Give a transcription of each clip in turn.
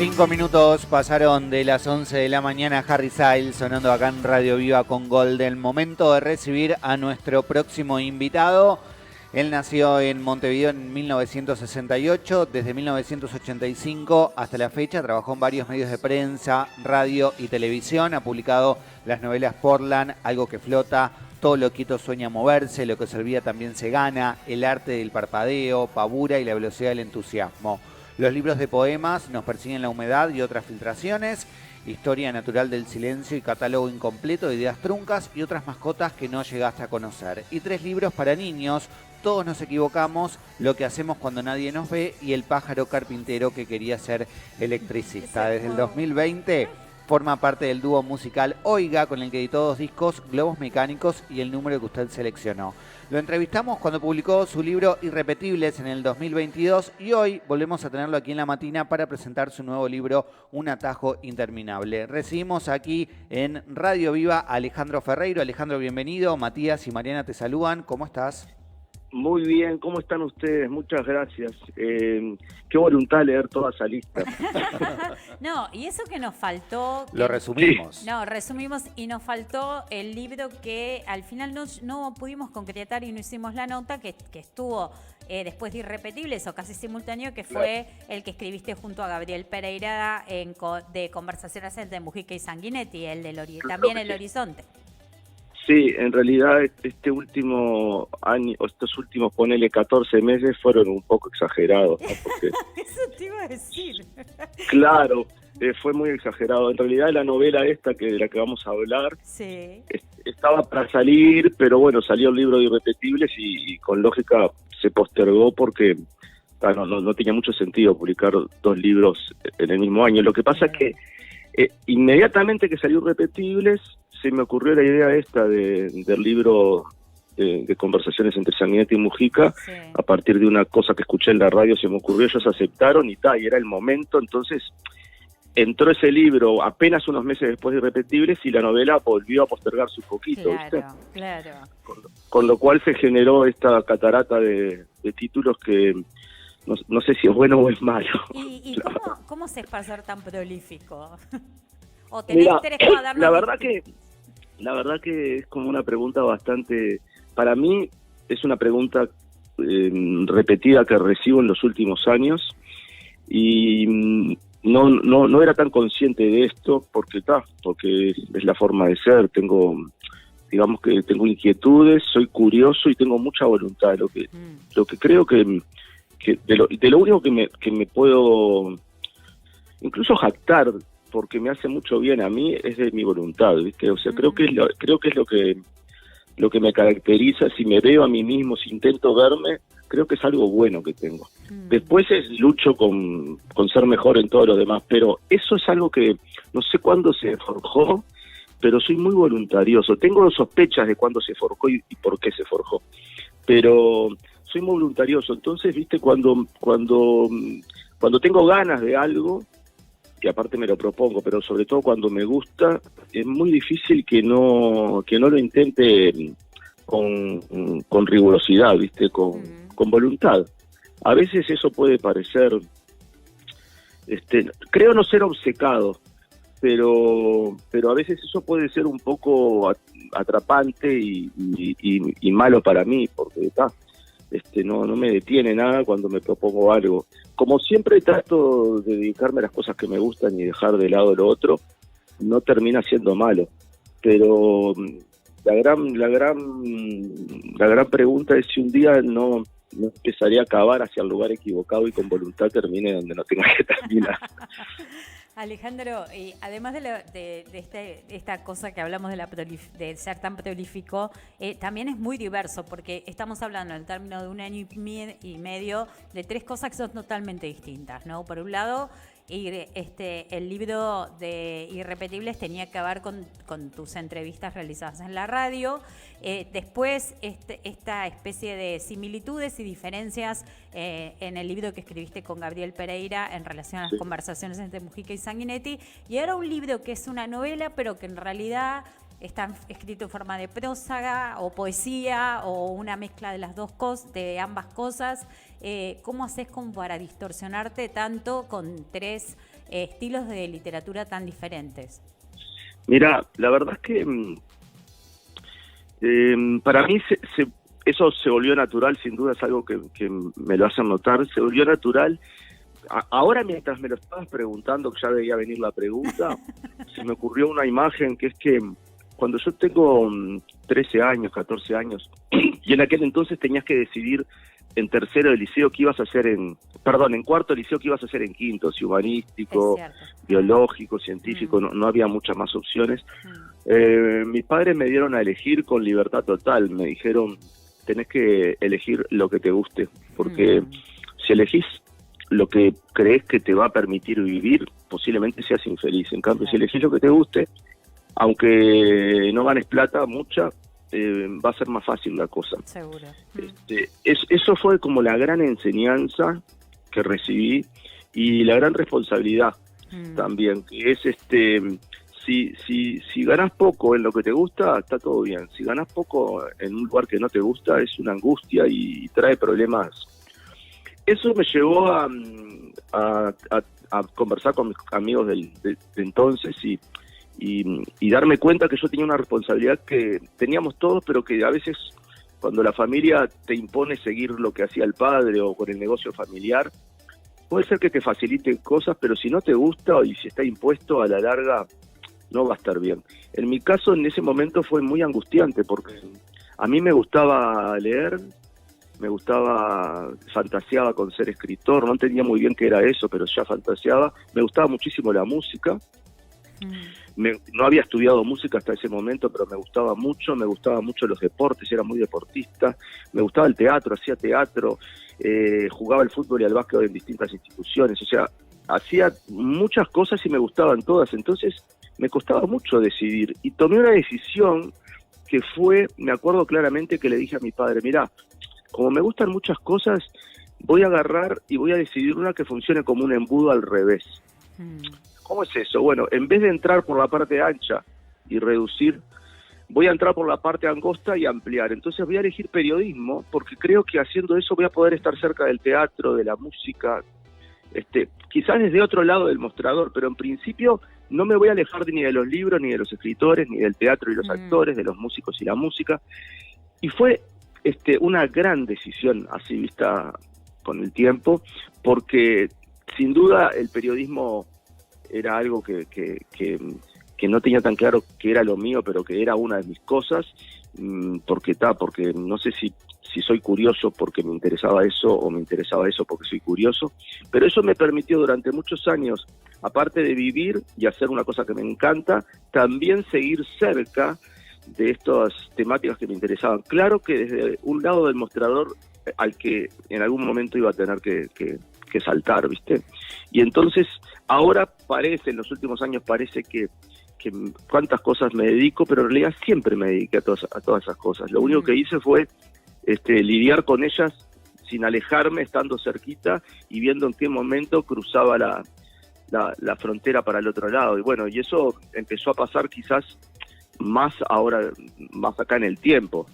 5 minutos pasaron de las 11 de la mañana. Harry Styles sonando acá en Radio Viva con Golden. Momento de recibir a nuestro próximo invitado. Él nació en Montevideo en 1968. Desde 1985 hasta la fecha trabajó en varios medios de prensa, radio y televisión. Ha publicado las novelas Portland, Algo que flota, Todo lo quieto sueña moverse, Lo que se olvida también se gana, El arte del parpadeo, Pavura y la velocidad del entusiasmo. Los libros de poemas, Nos persiguen la humedad y otras filtraciones, Historia natural del silencio y Catálogo incompleto de ideas truncas y otras mascotas que no llegaste a conocer. Y 3 libros para niños, Todos nos equivocamos, Lo que hacemos cuando nadie nos ve y El pájaro carpintero que quería ser electricista. Desde el 2020 forma parte del dúo musical Oiga, con el que editó 2 discos, Globos Mecánicos y El número que usted seleccionó. Lo entrevistamos cuando publicó su libro Irrepetibles en el 2022 y hoy volvemos a tenerlo aquí en La Matina para presentar su nuevo libro Un atajo interminable. Recibimos aquí en Radio Viva a Alejandro Ferreiro. Alejandro, bienvenido. Matías y Mariana te saludan. ¿Cómo estás? Muy bien, ¿cómo están ustedes? Muchas gracias. Qué voluntad leer toda esa lista. No, y eso que nos faltó... Lo resumimos. Sí. No, resumimos y nos faltó el libro que al final no pudimos concretar y no hicimos la nota, que estuvo después de Irrepetibles o casi simultáneo, que fue el que escribiste junto a Gabriel Pereira de Conversaciones entre Mujica y Sanguinetti, también El Horizonte. Sí, en realidad este último año, o estos últimos, ponele 14 meses, fueron un poco exagerados, ¿no? Porque, eso te iba a decir. Claro, fue muy exagerado. En realidad la novela esta, de la que vamos a hablar, sí, estaba para salir, pero bueno, salió el libro de Irrepetibles y con lógica se postergó porque no tenía mucho sentido publicar 2 libros en el mismo año. Lo que pasa es que inmediatamente que salió Irrepetibles, se me ocurrió la idea esta del libro de Conversaciones entre Sanguinetti y Mujica. Sí. A partir de una cosa que escuché en la radio se me ocurrió, ellos aceptaron y era el momento. Entonces entró ese libro apenas unos meses después de Irrepetibles y la novela volvió a postergarse un poquito. Claro, ¿viste? Claro. Con lo cual se generó esta catarata de títulos que no sé si es bueno o es malo. ¿Y claro. ¿cómo se es para ser tan prolífico? ¿O tenés tres cuadernos? La verdad que es como una pregunta bastante... Para mí es una pregunta repetida que recibo en los últimos años y no era tan consciente de esto porque es la forma de ser. Digamos que tengo inquietudes, soy curioso y tengo mucha voluntad. Lo que creo que de lo único que me puedo incluso jactar, porque me hace mucho bien a mí, es de mi voluntad, ¿viste? O sea, creo que es lo que me caracteriza. Si me veo a mí mismo, si intento verme, creo que es algo bueno que tengo. Después lucho con ser mejor en todo lo demás, pero eso es algo que no sé cuándo se forjó, pero soy muy voluntarioso. Tengo sospechas de cuándo se forjó y por qué se forjó, pero soy muy voluntarioso. Entonces, ¿viste? Cuando tengo ganas de algo, que aparte me lo propongo, pero sobre todo cuando me gusta, es muy difícil que no lo intente con rigurosidad, ¿viste? Con voluntad. A veces eso puede parecer, creo no ser obcecado, pero a veces eso puede ser un poco atrapante y malo para mí, porque no me detiene nada cuando me propongo algo. Como siempre trato de dedicarme a las cosas que me gustan y dejar de lado lo otro, no termina siendo malo. Pero la gran pregunta es si un día no empezaría a cavar hacia el lugar equivocado y con voluntad termine donde no tenga que terminar. Alejandro, y además de esta cosa que hablamos de ser tan prolífico, también es muy diverso, porque estamos hablando en el término de 1 año y medio de 3 cosas que son totalmente distintas, ¿no? Por un lado, el libro de Irrepetibles tenía que ver con tus entrevistas realizadas en la radio. Después, esta especie de similitudes y diferencias en el libro que escribiste con Gabriel Pereira en relación a las conversaciones entre Mujica y Sanguinetti. Y ahora un libro que es una novela, pero que en realidad está escrito en forma de prósaga o poesía o una mezcla de las dos cosas, de ambas cosas. ¿Cómo haces como para distorsionarte tanto con 3 estilos de literatura tan diferentes? Mira, la verdad es que para mí eso se volvió natural, sin duda es algo que me lo hacen notar, se volvió natural. Ahora, mientras me lo estabas preguntando, que ya veía venir la pregunta, se me ocurrió una imagen que es que cuando yo tengo 13 años, 14 años, y en aquel entonces tenías que decidir en tercero de liceo qué ibas a hacer en cuarto de liceo qué ibas a hacer en quinto, si humanístico, biológico, científico, no había muchas más opciones. Mis padres me dieron a elegir con libertad total, me dijeron, tenés que elegir lo que te guste, porque si elegís lo que crees que te va a permitir vivir, posiblemente seas infeliz. En cambio, si elegís lo que te guste, aunque no ganes plata, mucha, va a ser más fácil la cosa. Seguro. Eso fue como la gran enseñanza que recibí y la gran responsabilidad también, que es si ganas poco en lo que te gusta, está todo bien. Si ganas poco en un lugar que no te gusta, es una angustia y trae problemas. Eso me llevó a conversar con mis amigos de entonces y darme cuenta que yo tenía una responsabilidad que teníamos todos, pero que a veces cuando la familia te impone seguir lo que hacía el padre o con el negocio familiar, puede ser que te faciliten cosas, pero si no te gusta y si está impuesto, a la larga no va a estar bien. En mi caso, en ese momento fue muy angustiante, porque a mí me gustaba leer, fantaseaba con ser escritor, no entendía muy bien qué era eso, pero ya fantaseaba. Me gustaba muchísimo la música. No había estudiado música hasta ese momento, pero me gustaban mucho los deportes, era muy deportista, me gustaba el teatro, hacía teatro, jugaba el fútbol y al básquet en distintas instituciones, o sea, hacía muchas cosas y me gustaban todas, entonces me costaba mucho decidir, y tomé una decisión que fue, me acuerdo claramente que le dije a mi padre, mirá, como me gustan muchas cosas, voy a agarrar y voy a decidir una que funcione como un embudo al revés. ¿Cómo es eso? Bueno, en vez de entrar por la parte ancha y reducir, voy a entrar por la parte angosta y ampliar. Entonces voy a elegir periodismo, porque creo que haciendo eso voy a poder estar cerca del teatro, de la música, quizás desde otro lado del mostrador, pero en principio no me voy a alejar ni de los libros, ni de los escritores, ni del teatro y los actores, de los músicos y la música. Y fue una gran decisión, así vista con el tiempo, porque sin duda el periodismo era algo que no tenía tan claro que era lo mío, pero que era una de mis cosas, porque no sé si soy curioso porque me interesaba eso o me interesaba eso porque soy curioso, pero eso me permitió durante muchos años, aparte de vivir y hacer una cosa que me encanta, también seguir cerca de estas temáticas que me interesaban. Claro que desde un lado del mostrador al que en algún momento iba a tener que saltar, ¿viste? Y entonces ahora en los últimos años parece que cuántas cosas me dedico, pero en realidad siempre me dediqué a todas esas cosas. Lo único que hice fue lidiar con ellas sin alejarme, estando cerquita y viendo en qué momento cruzaba la frontera para el otro lado. Y bueno, y eso empezó a pasar quizás más ahora, más acá en el tiempo.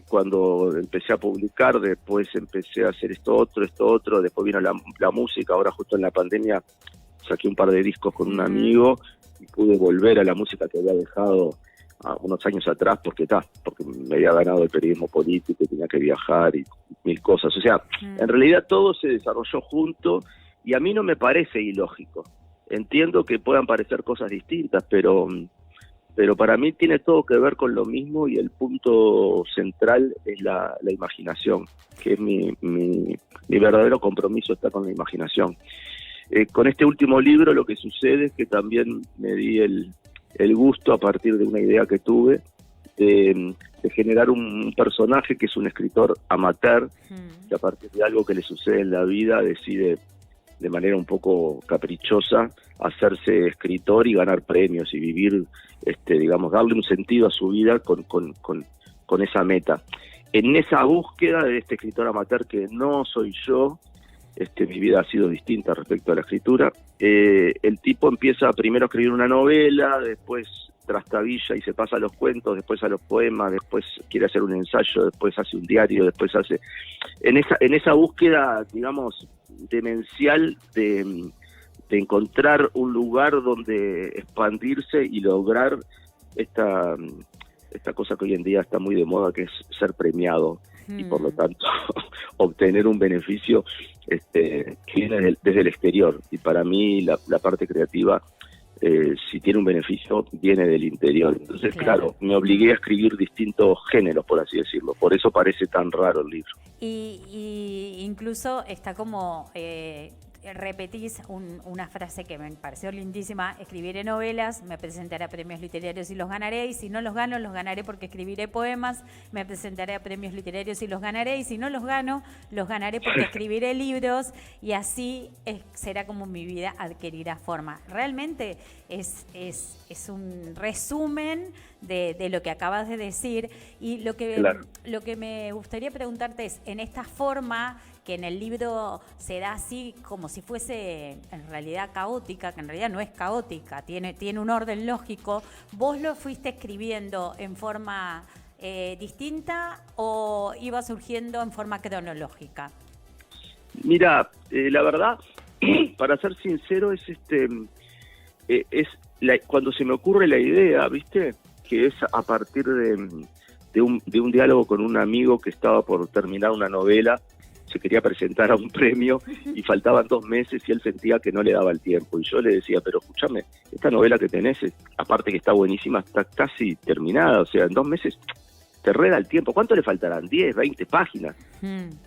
Cuando empecé a publicar, después empecé a hacer esto otro, después vino la música, ahora justo en la pandemia saqué un par de discos con un amigo y pude volver a la música que había dejado unos años atrás porque me había ganado el periodismo político y tenía que viajar y mil cosas. O sea, en realidad todo se desarrolló junto y a mí no me parece ilógico. Entiendo que puedan parecer cosas distintas, pero para mí tiene todo que ver con lo mismo y el punto central es la imaginación, que es mi verdadero compromiso está con la imaginación. Con este último libro lo que sucede es que también me di el gusto, a partir de una idea que tuve, de generar un personaje que es un escritor amateur, que a partir de algo que le sucede en la vida decide de manera un poco caprichosa hacerse escritor y ganar premios y vivir, darle un sentido a su vida con esa meta. En esa búsqueda de este escritor amateur que no soy yo, mi vida ha sido distinta respecto a la escritura. El tipo empieza primero a escribir una novela, después trastabilla y se pasa a los cuentos, después a los poemas, después quiere hacer un ensayo, después hace un diario, después hace... En esa búsqueda, digamos, demencial de encontrar un lugar donde expandirse y lograr esta cosa que hoy en día está muy de moda, que es ser premiado y por lo tanto obtener un beneficio que viene desde el exterior. Y para mí la parte creativa, si tiene un beneficio, viene del interior. Entonces, claro, me obligué a escribir distintos géneros, por así decirlo. Por eso parece tan raro el libro. Y incluso está como... repetís una frase que me pareció lindísima: escribiré novelas, me presentaré a premios literarios y los ganaré, y si no los gano, los ganaré porque escribiré poemas, me presentaré a premios literarios y los ganaré, y si no los gano, los ganaré porque escribiré libros, y así será como mi vida adquirirá forma. Realmente es un resumen de lo que acabas de decir, y lo que me gustaría preguntarte es, en esta forma que en el libro se da así como si fuese en realidad caótica, que en realidad no es caótica, tiene un orden lógico, ¿vos lo fuiste escribiendo en forma distinta o iba surgiendo en forma cronológica? Mira, la verdad, para ser sincero, cuando se me ocurre la idea, ¿viste? Que es a partir de un diálogo con un amigo que estaba por terminar una novela, se quería presentar a un premio y faltaban 2 meses y él sentía que no le daba el tiempo. Y yo le decía, pero escúchame, esta novela que tenés, aparte que está buenísima, está casi terminada, o sea, en 2 meses te reda el tiempo. ¿Cuánto le faltarán? 10, 20 páginas.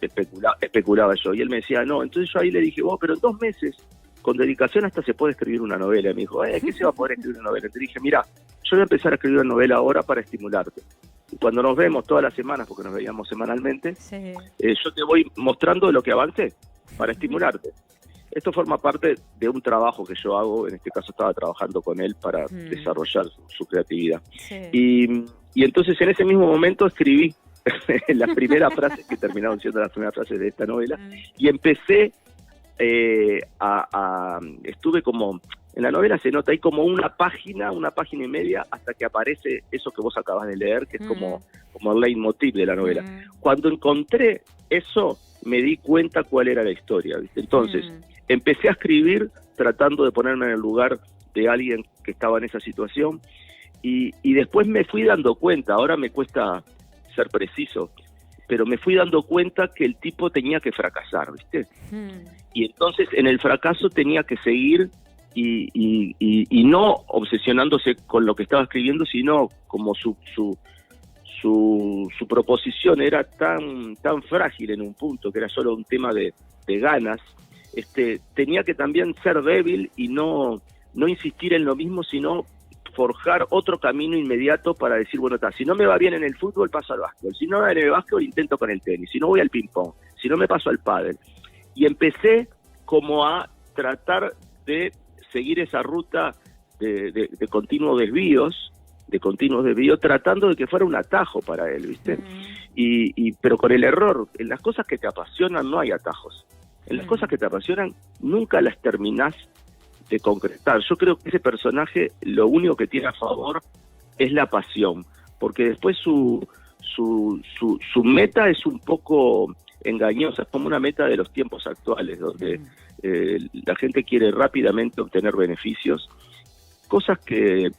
Especulaba yo. Y él me decía, no. Entonces yo ahí le dije, pero en 2 meses, con dedicación hasta se puede escribir una novela. Y me dijo, ¿qué se va a poder escribir una novela? Entonces dije, mira, yo voy a empezar a escribir una novela ahora para estimularte. Y cuando nos vemos todas las semanas, porque nos veíamos semanalmente, yo te voy mostrando lo que avancé para estimularte. Esto forma parte de un trabajo que yo hago, en este caso estaba trabajando con él para desarrollar su creatividad. Y entonces en ese mismo momento escribí las primeras frases que terminaron siendo las primeras frases de esta novela, y empecé estuve como... En la novela se nota, hay como una página y media, hasta que aparece eso que vos acabas de leer, que es como el leitmotiv de la novela. Cuando encontré eso, me di cuenta cuál era la historia, ¿viste? Entonces, empecé a escribir tratando de ponerme en el lugar de alguien que estaba en esa situación, y después me fui dando cuenta, ahora me cuesta ser preciso, pero me fui dando cuenta que el tipo tenía que fracasar, ¿viste? Y entonces en el fracaso tenía que seguir y no obsesionándose con lo que estaba escribiendo, sino como su proposición era tan frágil en un punto, que era solo un tema de ganas, tenía que también ser débil y no insistir en lo mismo, sino forjar otro camino inmediato para decir, bueno, si no me va bien en el fútbol, paso al básquetbol, si no me va bien en el básquetbol, intento con el tenis, si no voy al ping-pong, si no me paso al pádel. Y empecé como a tratar de seguir esa ruta de continuos desvíos, tratando de que fuera un atajo para él, ¿viste? Pero con el error, en las cosas que te apasionan no hay atajos. En las cosas que te apasionan nunca las terminás de concretar. Yo creo que ese personaje lo único que tiene a favor es la pasión, porque después su meta es un poco engañosa, es como una meta de los tiempos actuales, donde la gente quiere rápidamente obtener beneficios, cosas que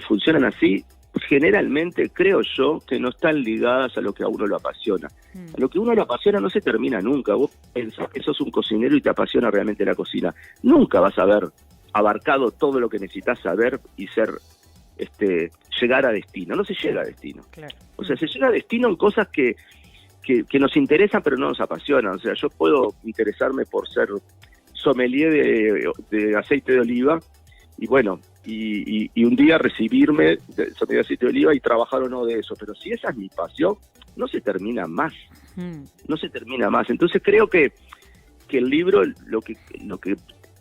funcionan así, generalmente creo yo que no están ligadas a lo que a uno lo apasiona. A lo que a uno lo apasiona no se termina nunca. Vos pensás que sos un cocinero y te apasiona realmente la cocina, nunca vas a haber abarcado todo lo que necesitas saber y llegar a destino. No se llega a destino. Claro. O sea, se llega a destino en cosas que nos interesan pero no nos apasionan. O sea, yo puedo interesarme por ser sommelier de aceite de oliva y bueno, y un día recibirme de sommelier de aceite de oliva y trabajar o no de eso, pero si esa es mi pasión, no se termina más. No se termina más. Entonces creo que el libro, lo que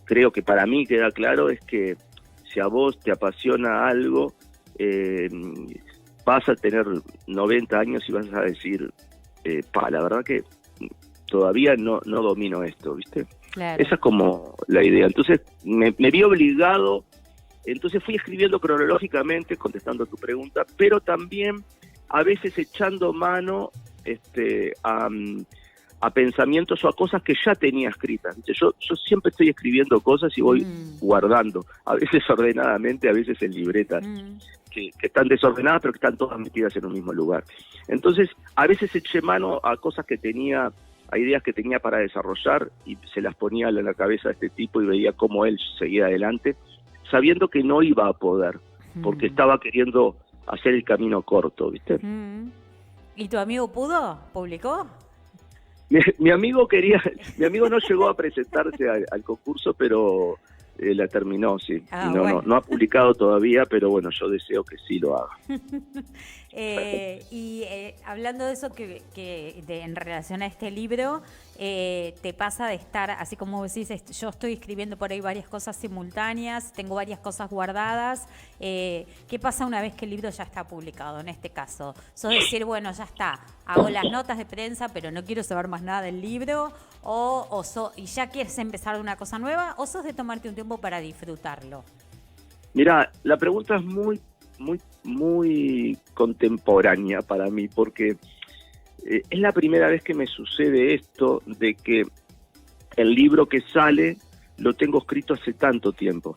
creo que para mí queda claro es que si a vos te apasiona algo, vas a tener 90 años y vas a decir, la verdad que todavía no domino esto, ¿viste? Claro. Esa es como la idea. Entonces me vi obligado, entonces fui escribiendo cronológicamente, contestando tu pregunta, pero también a veces echando mano a pensamientos o a cosas que ya tenía escritas. ¿Viste? Yo siempre estoy escribiendo cosas y voy guardando, a veces ordenadamente, a veces en libretas, que están desordenadas pero que están todas metidas en un mismo lugar. Entonces, a veces eché mano a cosas que tenía, a ideas que tenía para desarrollar y se las ponía en la cabeza de este tipo y veía cómo él seguía adelante, sabiendo que no iba a poder, porque estaba queriendo hacer el camino corto, ¿viste? ¿Y tu amigo pudo? ¿Publicó? Mi amigo no llegó a presentarse al concurso, pero la terminó, sí. Y bueno. no ha publicado todavía, pero bueno, yo deseo que sí lo haga. Hablando de eso, en relación a este libro, te pasa de estar, así como decís, yo estoy escribiendo por ahí varias cosas simultáneas, tengo varias cosas guardadas. ¿Qué pasa una vez que el libro ya está publicado, en este caso? ¿Sos decir, bueno, ya está, hago las notas de prensa, pero no quiero saber más nada del libro? ¿Y ya quieres empezar una cosa nueva? ¿O sos de tomarte un tiempo para disfrutarlo? Mirá, la pregunta es muy contemporánea para mí, porque es la primera vez que me sucede esto de que el libro que sale lo tengo escrito hace tanto tiempo.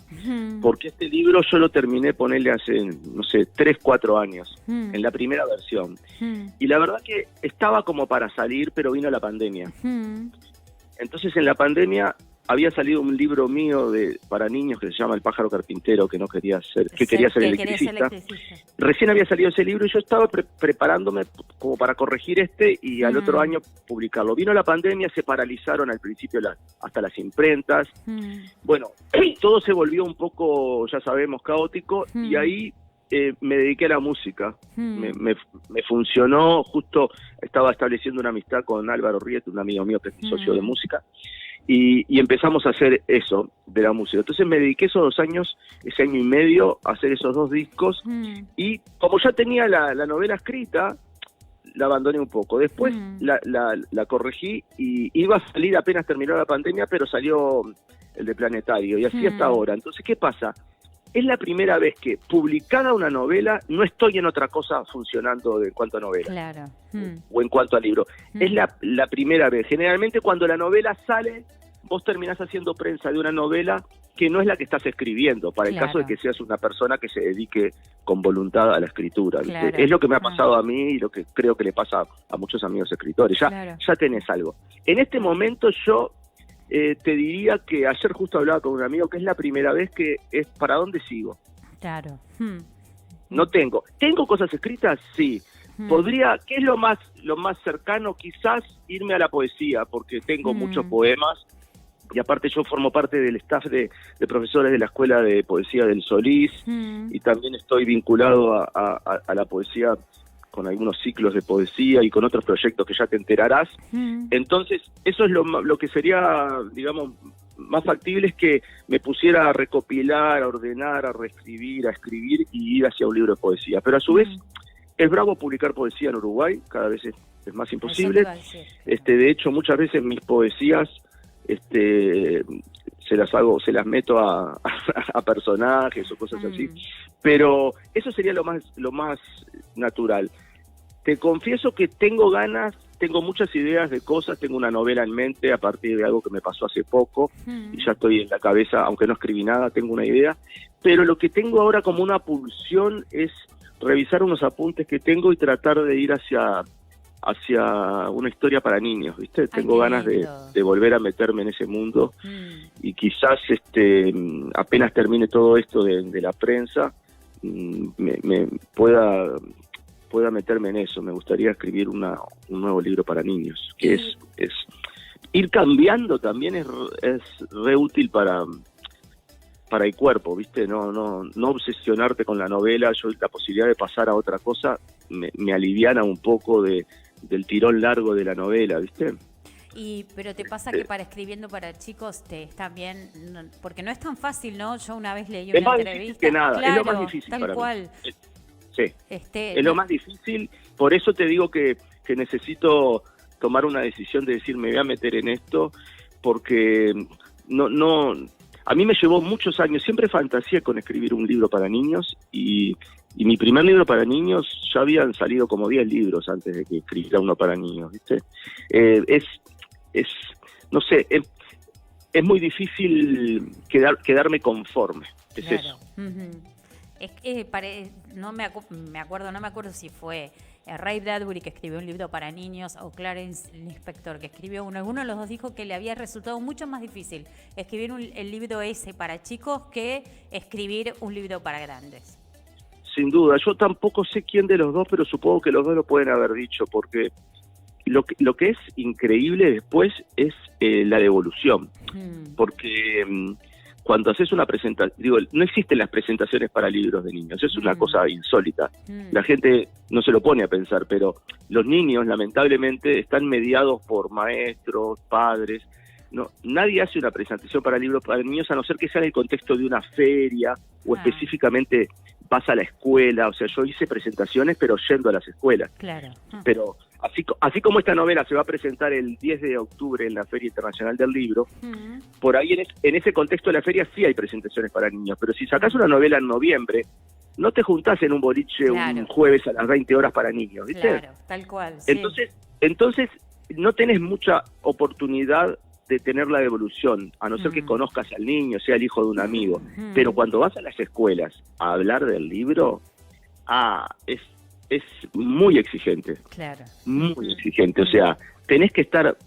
Porque este libro yo lo terminé, ponerle hace, no sé, 3, 4 años, en la primera versión. Y la verdad que estaba como para salir, pero vino la pandemia. Entonces en la pandemia había salido un libro mío para niños que se llama El pájaro carpintero, que quería ser electricista. Recién había salido ese libro y yo estaba preparándome como para corregir y al otro año publicarlo. Vino la pandemia, se paralizaron al principio hasta las imprentas. Bueno, todo se volvió un poco, ya sabemos, caótico, y ahí me dediqué a la música. Me funcionó. Justo estaba estableciendo una amistad con Álvaro Riet, un amigo mío que es mi socio de música, y empezamos a hacer eso de la música. Entonces me dediqué esos 2 años, ese año y medio, a hacer esos 2 discos, y como ya tenía la novela escrita, la abandoné un poco. Después la corregí y iba a salir apenas terminó la pandemia, pero salió el de Planetario, y así hasta ahora. Entonces, ¿qué pasa? Es la primera vez que, publicada una novela, no estoy en otra cosa funcionando en cuanto a novela. Claro. O en cuanto a libro. Es la primera vez. Generalmente cuando la novela sale, vos terminás haciendo prensa de una novela que no es la que estás escribiendo, para el caso de que seas una persona que se dedique con voluntad a la escritura. Claro. Es lo que me ha pasado a mí y lo que creo que le pasa a muchos amigos escritores. Ya tenés algo. En este momento yo te diría que ayer justo hablaba con un amigo que es la primera vez que es ¿para dónde sigo? Claro. No tengo cosas escritas, sí. Podría, ¿qué es lo más cercano? Quizás irme a la poesía, porque tengo muchos poemas, y aparte yo formo parte del staff de profesores de la Escuela de Poesía del Solís, y también estoy vinculado a la poesía con algunos ciclos de poesía y con otros proyectos que ya te enterarás. Entonces, eso es lo que sería, digamos, más factible, es que me pusiera a recopilar, a ordenar, a reescribir, a escribir y ir hacia un libro de poesía. Pero a su vez, es bravo publicar poesía en Uruguay, cada vez es más imposible. De hecho, muchas veces mis poesías se las meto a personajes o cosas así. Pero eso sería lo más natural. Te confieso que tengo muchas ideas de cosas, tengo una novela en mente a partir de algo que me pasó hace poco, y ya estoy en la cabeza, aunque no escribí nada, tengo una idea, pero lo que tengo ahora como una pulsión es revisar unos apuntes que tengo y tratar de ir hacia una historia para niños, ¿viste? Tengo ganas de volver a meterme en ese mundo, y quizás apenas termine todo esto de la prensa, me pueda meterme en eso. Me gustaría escribir un nuevo libro para niños, que es ir cambiando también, es re útil para el cuerpo, ¿viste? No obsesionarte con la novela. La posibilidad de pasar a otra cosa me aliviana un poco del tirón largo de la novela, ¿viste? Pero te pasa que para escribiendo para chicos también, porque no es tan fácil, ¿no? Yo una vez leí una entrevista. Es más difícil que nada, claro, es lo más difícil tal para cual. mí. Sí, es lo más difícil, por eso te digo que necesito tomar una decisión de decir, me voy a meter en esto, porque a mí me llevó muchos años, siempre fantaseé con escribir un libro para niños, y mi primer libro para niños ya habían salido como 10 libros antes de que escribiera uno para niños, ¿viste? no sé, es muy difícil quedarme conforme. Es Claro. eso. Es que no me acuerdo si fue Ray Bradbury, que escribió un libro para niños, o Clarence Lispector, que escribió uno. Alguno de los dos dijo que le había resultado mucho más difícil escribir el libro ese para chicos que escribir un libro para grandes. Sin duda, yo tampoco sé quién de los dos, pero supongo que los dos lo pueden haber dicho, porque lo que es increíble después es la devolución, porque cuando haces una presentación, digo, no existen las presentaciones para libros de niños, es una cosa insólita. La gente no se lo pone a pensar, pero los niños lamentablemente están mediados por maestros, padres. No, nadie hace una presentación para libros para niños a no ser que sea en el contexto de una feria o específicamente vas a la escuela. O sea, yo hice presentaciones pero yendo a las escuelas. Claro. Pero así como esta novela se va a presentar el 10 de octubre en la Feria Internacional del Libro, por ahí en ese contexto de la feria sí hay presentaciones para niños, pero si sacás una novela en noviembre, no te juntás en un boliche un jueves a las 20 horas para niños, ¿viste? Claro, tal cual. Sí. Entonces no tenés mucha oportunidad de tener la devolución, a no ser que conozcas al niño, sea el hijo de un amigo. Pero cuando vas a las escuelas a hablar del libro, es muy exigente. Claro. Muy exigente. O sea, tenés que estar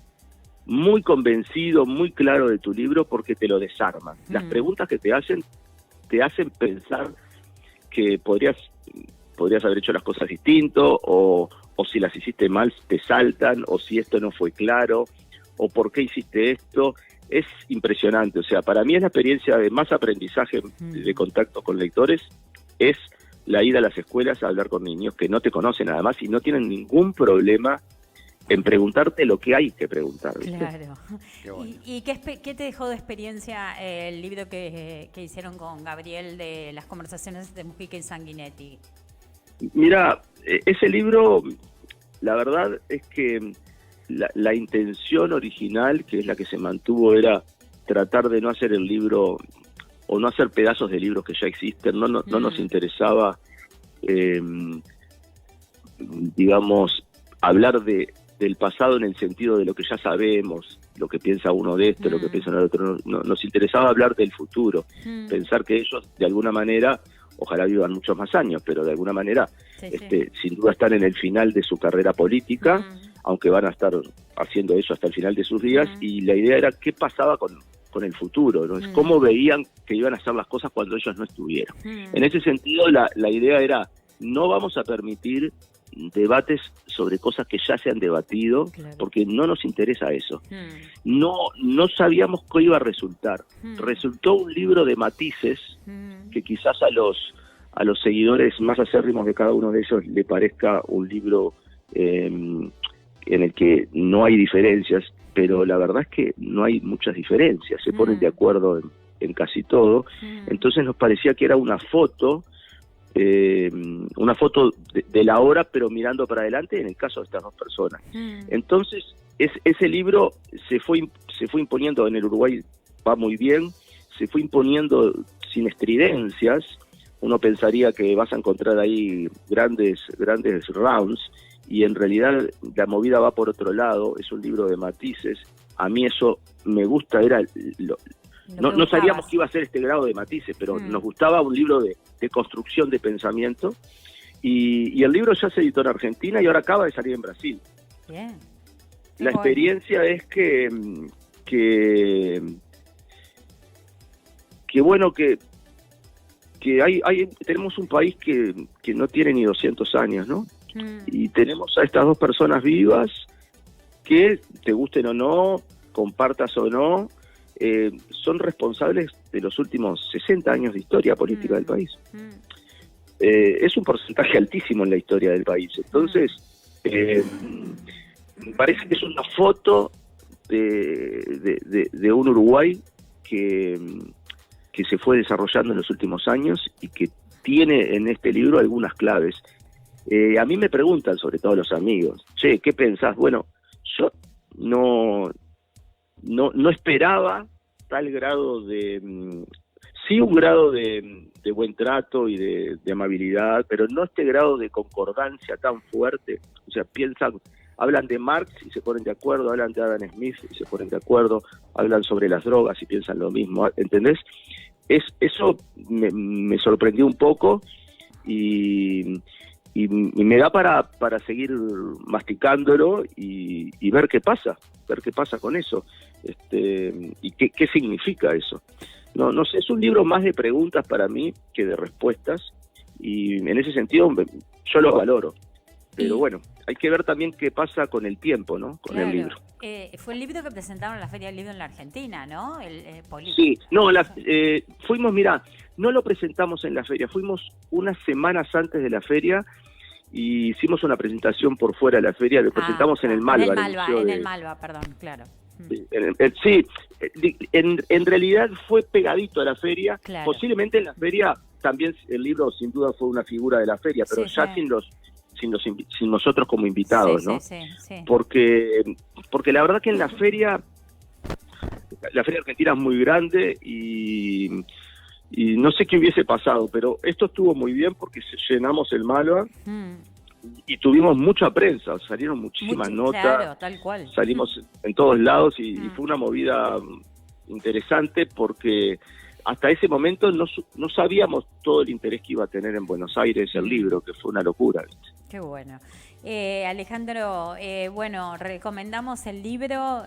muy convencido, muy claro de tu libro porque te lo desarman. Las preguntas que te hacen pensar que podrías haber hecho las cosas distinto, o si las hiciste mal te saltan, o si esto no fue claro, o por qué hiciste esto. Es impresionante. O sea, para mí es la experiencia de más aprendizaje de contacto con lectores, es la ida a las escuelas a hablar con niños que no te conocen además y no tienen ningún problema en preguntarte lo que hay que preguntar, ¿viste? Claro. ¿Y qué te dejó de experiencia el libro que hicieron con Gabriel de las conversaciones de Mujica y Sanguinetti? Mira, ese libro, la verdad es que la intención original, que es la que se mantuvo, era tratar de no hacer el libro o no hacer pedazos de libros que ya existen. No nos interesaba, digamos, hablar del pasado en el sentido de lo que ya sabemos, lo que piensa uno de esto, lo que piensa el otro. No, nos interesaba hablar del futuro, pensar que ellos, de alguna manera, ojalá vivan muchos más años, pero de alguna manera, sin duda están en el final de su carrera política, aunque van a estar haciendo eso hasta el final de sus días, y la idea era qué pasaba con el futuro, ¿no? Es cómo veían que iban a hacer las cosas cuando ellos no estuvieron. En ese sentido, la idea era, no vamos a permitir debates sobre cosas que ya se han debatido, porque no nos interesa eso. No sabíamos qué iba a resultar. Resultó un libro de matices que quizás a los seguidores más acérrimos de cada uno de ellos le parezca un libro en el que no hay diferencias, pero la verdad es que no hay muchas diferencias, se ponen de acuerdo en casi todo. Entonces nos parecía que era una foto de la hora, pero mirando para adelante en el caso de estas dos personas. Entonces ese libro se fue imponiendo en el Uruguay, va muy bien, se fue imponiendo sin estridencias. Uno pensaría que vas a encontrar ahí grandes rounds, y en realidad la movida va por otro lado. Es un libro de matices. A mí eso me gusta, era no sabíamos que iba a ser este grado de matices, pero nos gustaba un libro de construcción de pensamiento, y el libro ya se editó en Argentina y ahora acaba de salir en Brasil. Bien. La experiencia es que bueno, que tenemos un país que no tiene ni 200 años, ¿no? Y tenemos a estas dos personas vivas que, te gusten o no, compartas o no, son responsables de los últimos 60 años de historia política del país. Es un porcentaje altísimo en la historia del país. Entonces, me parece que es una foto de un Uruguay que se fue desarrollando en los últimos años y que tiene en este libro algunas claves. A mí me preguntan, sobre todo los amigos, che, ¿qué pensás? Bueno, yo no esperaba tal grado sí un grado de buen trato y de amabilidad, pero no este grado de concordancia tan fuerte. O sea, piensan hablan de Marx y se ponen de acuerdo, hablan de Adam Smith y se ponen de acuerdo, hablan sobre las drogas y piensan lo mismo, ¿entendés? Eso me sorprendió un poco y me da para seguir masticándolo y ver qué pasa con eso, y qué significa eso. No sé, es un libro más de preguntas para mí que de respuestas, y en ese sentido yo lo valoro. Pero bueno, hay que ver también qué pasa con el tiempo, ¿no? Con el libro. Fue el libro que presentaron en la Feria del Libro en la Argentina, ¿no? Sí, no, fuimos, mirá, no lo presentamos en la feria, fuimos unas semanas antes de la feria y hicimos una presentación por fuera de la feria, lo presentamos en el Malva. En el Malva, perdón, claro. Sí, en realidad fue pegadito a la feria, claro. Posiblemente en la feria también el libro sin duda fue una figura de la feria, pero sí, ya sin nosotros como invitados, sí, ¿no? Sí. Porque la verdad que en la feria argentina es muy grande y no sé qué hubiese pasado, pero esto estuvo muy bien porque llenamos el Malva y tuvimos mucha prensa, salieron muchísimas notas, claro, tal cual. Salimos en todos lados y fue una movida interesante porque hasta ese momento no sabíamos todo el interés que iba a tener en Buenos Aires el libro, que fue una locura, ¿viste? Qué bueno. Alejandro, bueno, recomendamos el libro.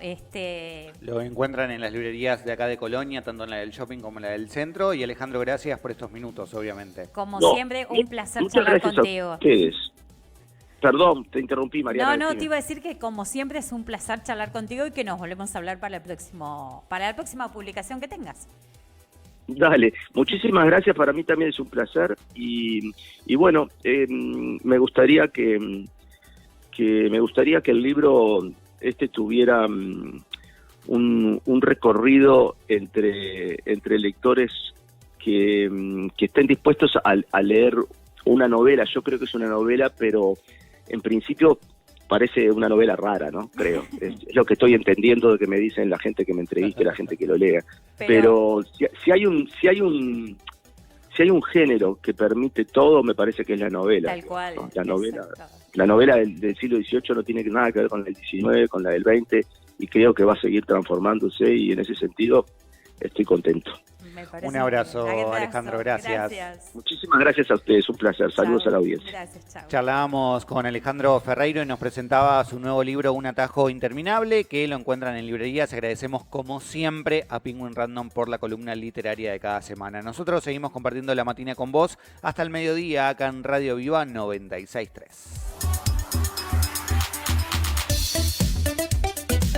Lo encuentran en las librerías de acá de Colonia, tanto en la del shopping como en la del centro. Y Alejandro, gracias por estos minutos, obviamente. Como siempre, un placer charlar contigo. A ustedes. Perdón, te interrumpí, Mariana. No, te iba a decir que como siempre es un placer charlar contigo y que nos volvemos a hablar para la próxima publicación que tengas. Dale, muchísimas gracias, para mí también es un placer y bueno, me gustaría que el libro tuviera un recorrido entre lectores que estén dispuestos a leer una novela. Yo creo que es una novela, pero en principio parece una novela rara, ¿no? Creo. Es lo que estoy entendiendo de que me dicen la gente que me entreviste, la gente que lo lea. Pero si hay un género que permite todo, me parece que es la novela. Tal cual. ¿No? La novela del siglo XVIII no tiene nada que ver con el XIX, con la del XX, y creo que va a seguir transformándose, y en ese sentido estoy contento. Un abrazo, Alejandro, gracias. Muchísimas gracias a ustedes, un placer. Saludos a la audiencia. Gracias, chao. Charlábamos con Alejandro Ferreiro y nos presentaba su nuevo libro, Un atajo interminable, que lo encuentran en librerías. Agradecemos como siempre a Penguin Random por la columna literaria de cada semana. Nosotros seguimos compartiendo la matina con vos hasta el mediodía acá en Radio Viva 96.3.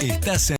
Estás en